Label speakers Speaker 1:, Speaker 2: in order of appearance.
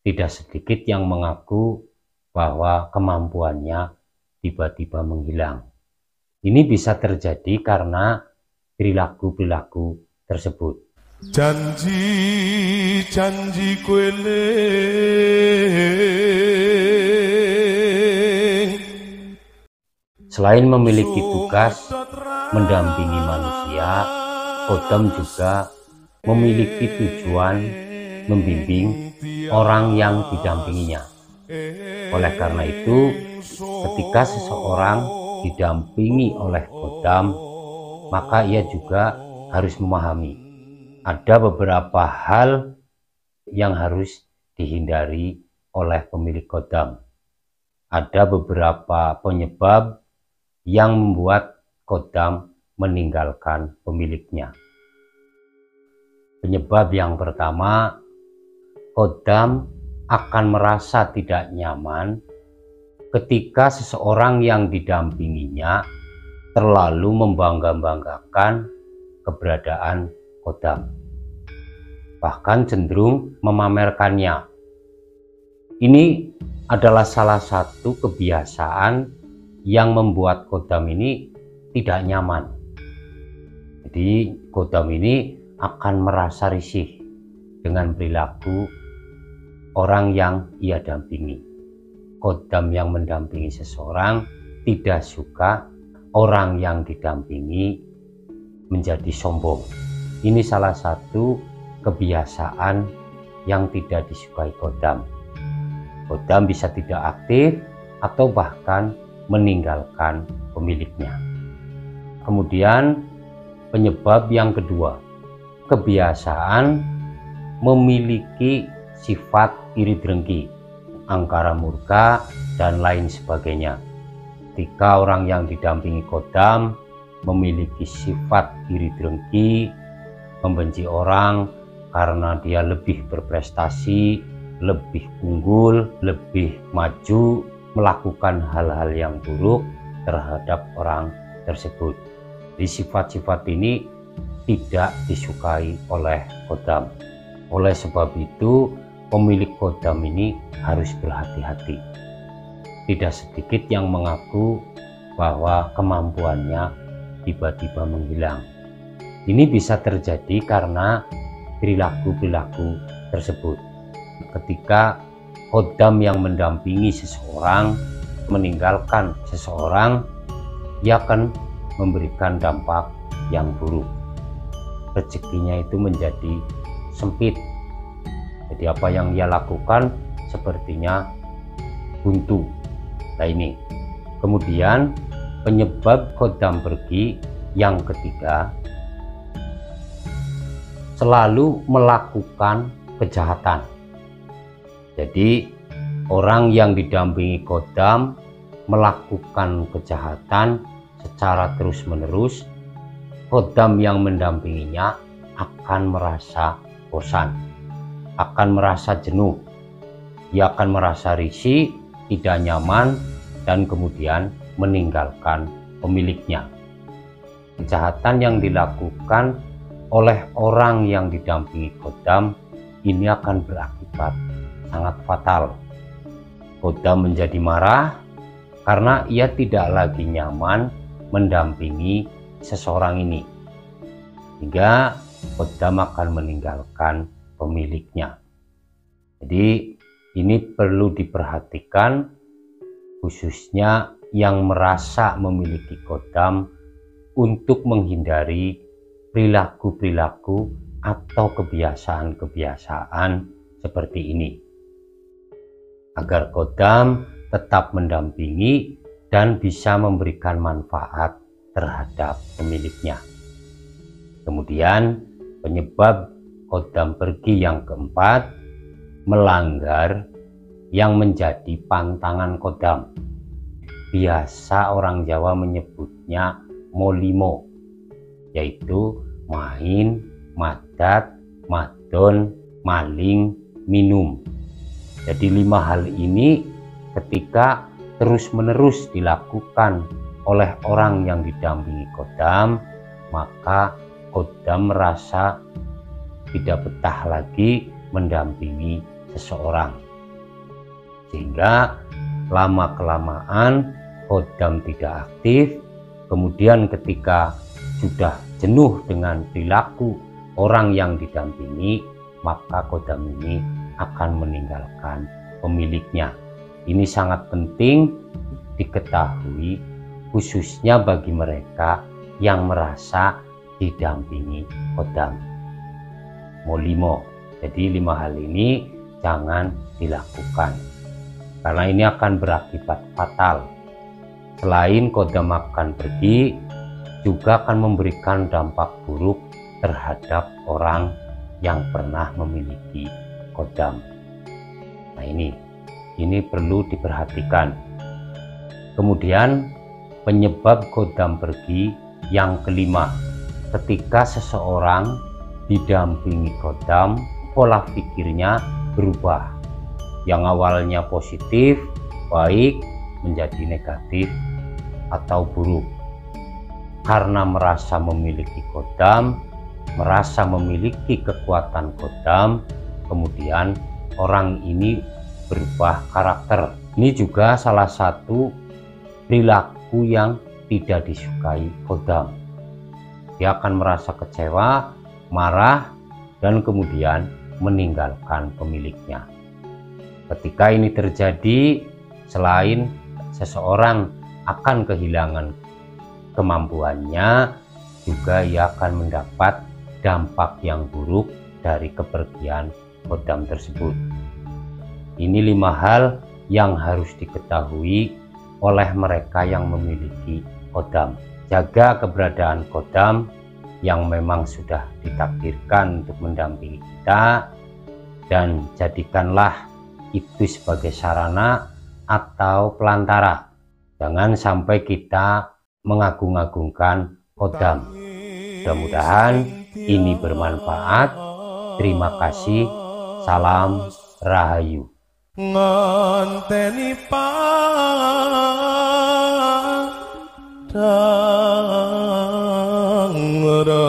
Speaker 1: Tidak sedikit yang mengaku bahwa kemampuannya tiba-tiba menghilang. Ini bisa terjadi karena perilaku-perilaku tersebut.
Speaker 2: Janji kuele
Speaker 1: Selain memiliki tugas mendampingi manusia, Kodam juga memiliki tujuan membimbing orang yang didampinginya. Oleh karena itu, ketika seseorang didampingi oleh Kodam, maka ia juga harus memahami ada beberapa hal yang harus dihindari oleh pemilik Kodam. Ada beberapa penyebab yang membuat Kodam meninggalkan pemiliknya. Penyebab yang pertama, Kodam akan merasa tidak nyaman ketika seseorang yang didampinginya terlalu membangga-banggakan keberadaan Kodam, bahkan cenderung memamerkannya. Ini adalah salah satu kebiasaan yang membuat Kodam ini tidak nyaman. Jadi Kodam ini akan merasa risih dengan perilaku orang yang ia dampingi. Kodam yang mendampingi seseorang tidak suka orang yang didampingi menjadi sombong. Ini salah satu kebiasaan yang tidak disukai Kodam. Kodam bisa tidak aktif atau bahkan meninggalkan pemiliknya. Kemudian penyebab yang kedua, kebiasaan memiliki sifat iri dengki, angkara murka, dan lain sebagainya. Ketika orang yang didampingi Kodam memiliki sifat iri dengki, membenci orang karena dia lebih berprestasi, lebih unggul, lebih maju, melakukan hal-hal yang buruk terhadap orang tersebut. Di sifat-sifat ini tidak disukai oleh Kodam. Oleh sebab itu, pemilik Kodam ini harus berhati-hati. Tidak sedikit yang mengaku bahwa kemampuannya tiba-tiba menghilang. Ini bisa terjadi karena perilaku-perilaku tersebut. Ketika Kodam yang mendampingi seseorang meninggalkan seseorang, ia akan memberikan dampak yang buruk. Rezekinya itu menjadi sempit. Jadi apa yang ia lakukan sepertinya buntu. Nah ini. Kemudian penyebab Kodam pergi yang ketiga, selalu melakukan kejahatan. Jadi orang yang didampingi Kodam melakukan kejahatan secara terus-menerus, Kodam yang mendampinginya akan merasa bosan, akan merasa jenuh, ia akan merasa risih, tidak nyaman, dan kemudian meninggalkan pemiliknya. Kejahatan yang dilakukan oleh orang yang didampingi Kodam ini akan berakibat sangat fatal. Kodam menjadi marah karena ia tidak lagi nyaman mendampingi seseorang ini, hingga Kodam akan meninggalkan pemiliknya. Jadi ini perlu diperhatikan, khususnya yang merasa memiliki Kodam, untuk menghindari perilaku-perilaku atau kebiasaan-kebiasaan seperti ini, agar Kodam tetap mendampingi dan bisa memberikan manfaat terhadap pemiliknya. Kemudian penyebab Kodam pergi yang keempat, melanggar yang menjadi pantangan Kodam. Biasa orang Jawa menyebutnya molimo, yaitu main, madat, madon, maling, minum. Jadi 5 hal ini ketika terus-menerus dilakukan oleh orang yang didampingi Kodam, maka Kodam merasa tidak betah lagi mendampingi seseorang. sehingga lama-kelamaan kodam tidak aktif. Kemudian ketika sudah jenuh dengan perilaku orang yang didampingi, maka kodam ini akan meninggalkan pemiliknya. Ini sangat penting diketahui, khususnya bagi mereka yang merasa didampingi kodam. Molimo. Jadi 5 hal ini jangan dilakukan, karena ini akan berakibat fatal. Selain kodam akan pergi, juga akan memberikan dampak buruk terhadap orang yang pernah memiliki kodam. Nah, ini perlu diperhatikan. Kemudian penyebab kodam pergi yang kelima, ketika seseorang didampingi kodam, pola pikirnya berubah. Yang awalnya positif, baik, menjadi negatif atau buruk. Karena merasa memiliki kodam, merasa memiliki kekuatan kodam, kemudian orang ini berubah karakter. Ini juga salah satu perilaku yang tidak disukai kodam. Dia akan merasa kecewa, marah, dan kemudian meninggalkan pemiliknya. Ketika ini terjadi, selain seseorang akan kehilangan kemampuannya, juga ia akan mendapat dampak yang buruk dari kepergian kodam tersebut. Ini 5 hal yang harus diketahui oleh mereka yang memiliki kodam. Jaga keberadaan kodam yang memang sudah ditakdirkan untuk mendampingi kita, dan jadikanlah itu sebagai sarana atau pelantara. Jangan sampai kita mengagung-agungkan kodam. Mudah-mudahan ini bermanfaat. Terima kasih. Salam Rahayu.
Speaker 2: Nganteni padang mula